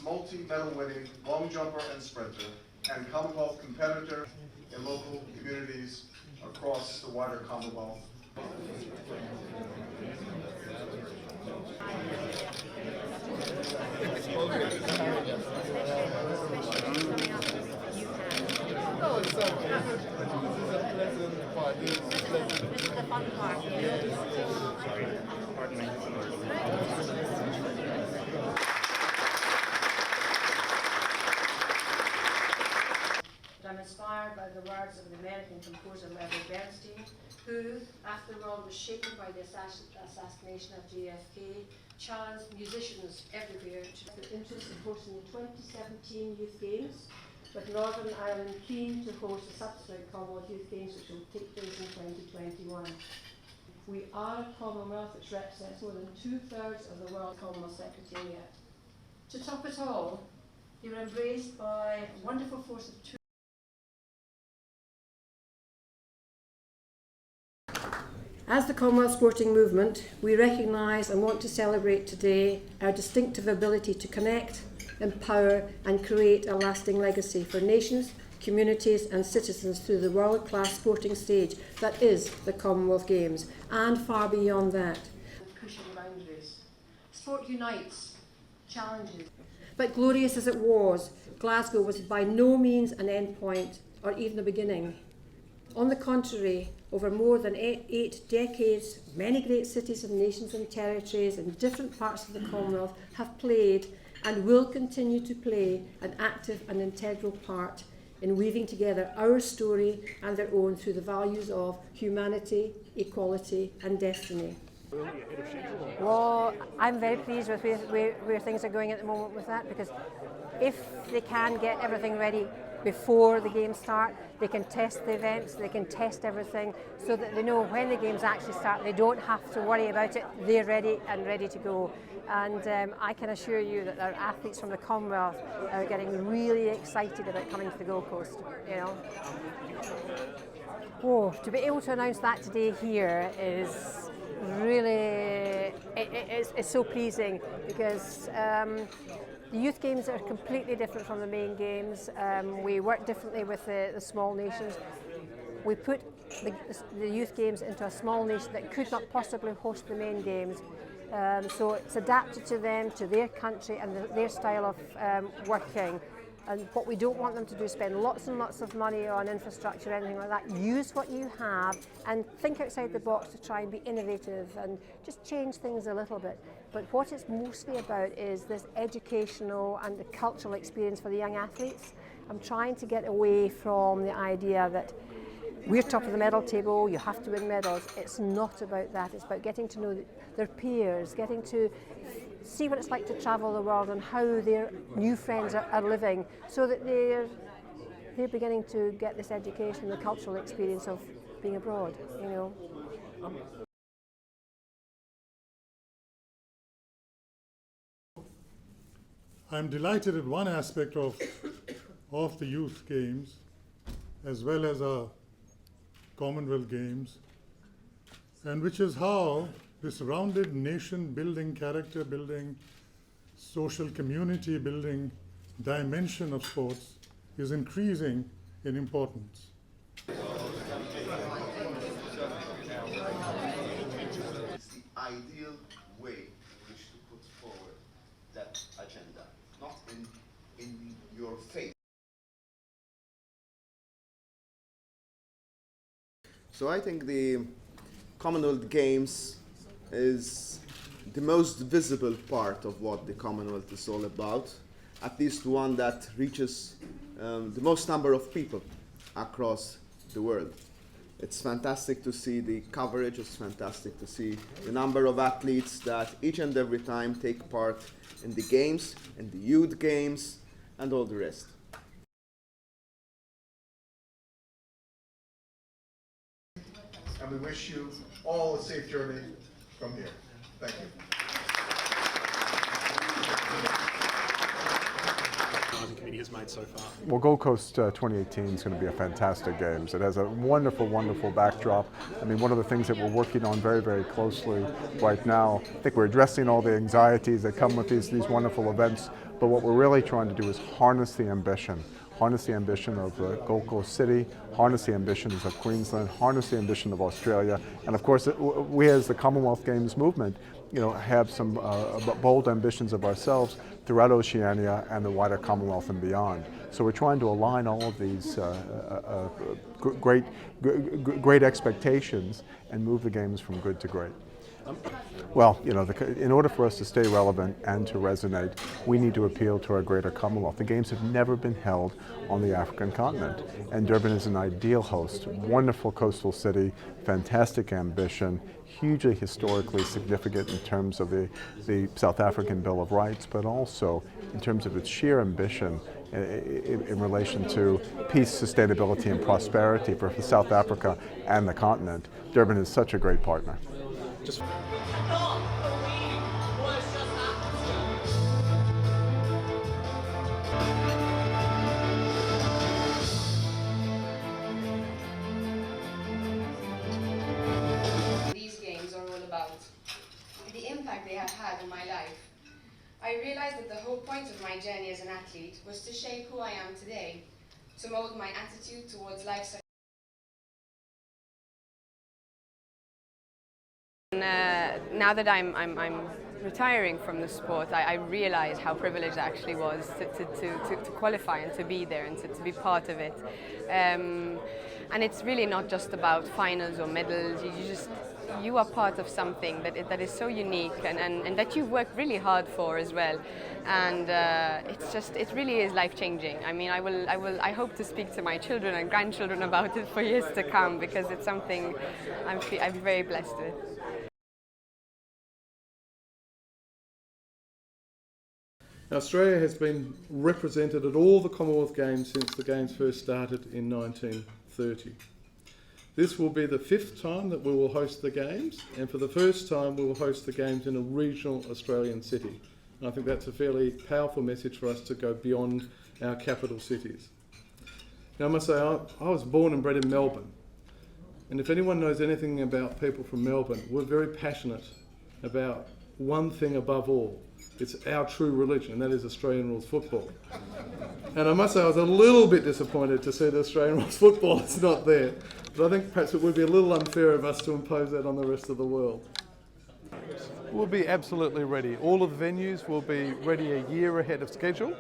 multi-medal winning long jumper and sprinter and Commonwealth competitor in local communities across the wider Commonwealth. This is the fun part. Sorry, pardon me. I'm inspired by the words of the American composer Leonard Bernstein, who, after the world was shaken by the assassination of JFK, challenged musicians everywhere to their interest in hosting the 2017 Youth Games, with Northern Ireland keen to host the subsequent Commonwealth Youth Games, which will take place in 2021. We are a Commonwealth which represents more than 2/3 of the World Commonwealth Secretariat. To top it all, they were embraced by a wonderful force of two. As the Commonwealth sporting movement, we recognise and want to celebrate today our distinctive ability to connect, empower and create a lasting legacy for nations, communities and citizens through the world-class sporting stage that is the Commonwealth Games and far beyond that. Pushing boundaries. Sport unites, challenges. But glorious as it was, Glasgow was by no means an end point or even a beginning. On the contrary, over more than eight decades, many great cities and nations and territories in different parts of the Commonwealth have played and will continue to play an active and integral part in weaving together our story and their own through the values of humanity, equality and destiny. Well, I'm very pleased with where things are going at the moment with that, because if they can get everything ready before the games start, they can test the events, they can test everything so that they know when the games actually start, they don't have to worry about it, they're ready and ready to go. And I can assure you that our athletes from the Commonwealth are getting really excited about coming to the Gold Coast, you know. Oh, to be able to announce that today here is really, it's so pleasing, because the youth games are completely different from the main games. We work differently with the small nations. We put the youth games into a small nation that could not possibly host the main games. So it's adapted to them, to their country and their style of working. And what we don't want them to do is spend lots and lots of money on infrastructure or anything like that. Use what you have and think outside the box to try and be innovative and just change things a little bit. But what it's mostly about is this educational and the cultural experience for the young athletes. I'm trying to get away from the idea that we're top of the medal table, you have to win medals. It's not about that. It's about getting to know their peers, getting to see what it's like to travel the world and how their new friends are living, so that they're beginning to get this education, the cultural experience of being abroad, you know. I'm delighted at one aspect of the Youth Games, as well as our Commonwealth Games, and which is how this rounded nation building, character building, social community building dimension of sports is increasing in importance. It's the ideal way in which to put forward that agenda, not in your face. So I think the Commonwealth Games is the most visible part of what the Commonwealth is all about, at least one that reaches the most number of people across the world. It's fantastic to see the coverage, it's fantastic to see the number of athletes that each and every time take part in the games, in the youth games, and all the rest. And we wish you all a safe journey from here. Thank you. Committee has made so far. Well, Gold Coast 2018 is going to be a fantastic Games. It has a wonderful, wonderful backdrop. I mean, one of the things that we're working on very, very closely right now, I think we're addressing all the anxieties that come with these wonderful events, But what we're really trying to do is harness the ambition of Gold Coast City, harness the ambitions of Queensland, harness the ambition of Australia, and of course we as the Commonwealth Games movement, have some bold ambitions of ourselves throughout Oceania and the wider Commonwealth and beyond. So we're trying to align all of these great expectations and move the Games from good to great. Well, in order for us to stay relevant and to resonate, we need to appeal to our greater Commonwealth. The Games have never been held on the African continent, and Durban is an ideal host. Wonderful coastal city, fantastic ambition, hugely historically significant in terms of the South African Bill of Rights, but also in terms of its sheer ambition in relation to peace, sustainability, and prosperity for South Africa and the continent. Durban is such a great partner. These games are all about the impact they have had on my life. I realized that the whole point of my journey as an athlete was to shape who I am today, to mold my attitude towards life. Now that I'm retiring from the sport, I realize how privileged I actually was to qualify and to be there and to be part of it. And it's really not just about finals or medals. You are part of something that is so unique and that you've worked really hard for as well. And it really is life-changing. I mean, I hope to speak to my children and grandchildren about it for years to come, because it's something I'm very blessed with. Australia has been represented at all the Commonwealth Games since the Games first started in 1930. This will be the 5th time that we will host the Games, and for the first time we will host the Games in a regional Australian city. And I think that's a fairly powerful message for us to go beyond our capital cities. Now I must say, I was born and bred in Melbourne, and if anyone knows anything about people from Melbourne, we're very passionate about one thing above all. It's our true religion, and that is Australian rules football. And I must say I was a little bit disappointed to see the Australian rules football is not there. But I think perhaps it would be a little unfair of us to impose that on the rest of the world. We'll be absolutely ready. All of the venues will be ready a year ahead of schedule,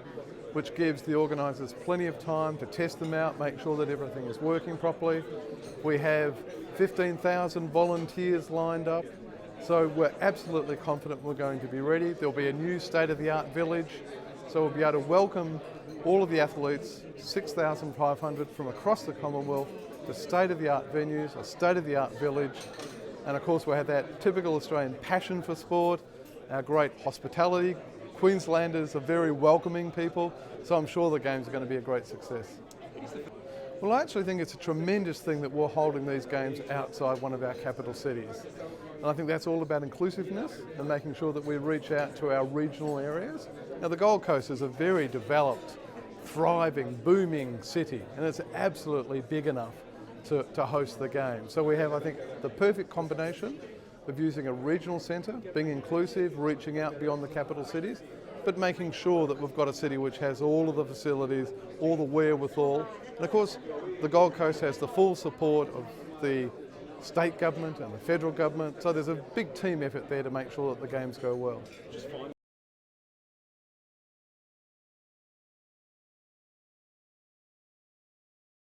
which gives the organisers plenty of time to test them out, make sure that everything is working properly. We have 15,000 volunteers lined up. So we're absolutely confident we're going to be ready. There'll be a new state-of-the-art village, so we'll be able to welcome all of the athletes, 6,500 from across the Commonwealth, to state-of-the-art venues, a state-of-the-art village, and of course we'll have that typical Australian passion for sport, our great hospitality. Queenslanders are very welcoming people, so I'm sure the Games are going to be a great success. Well, I actually think it's a tremendous thing that we're holding these Games outside one of our capital cities. And I think that's all about inclusiveness and making sure that we reach out to our regional areas. Now, the Gold Coast is a very developed, thriving, booming city, and it's absolutely big enough to host the Games. So we have, I think, the perfect combination of using a regional centre, being inclusive, reaching out beyond the capital cities, but making sure that we've got a city which has all of the facilities, all the wherewithal. And of course, the Gold Coast has the full support of the state government and the federal government, so there's a big team effort there to make sure that the Games go well.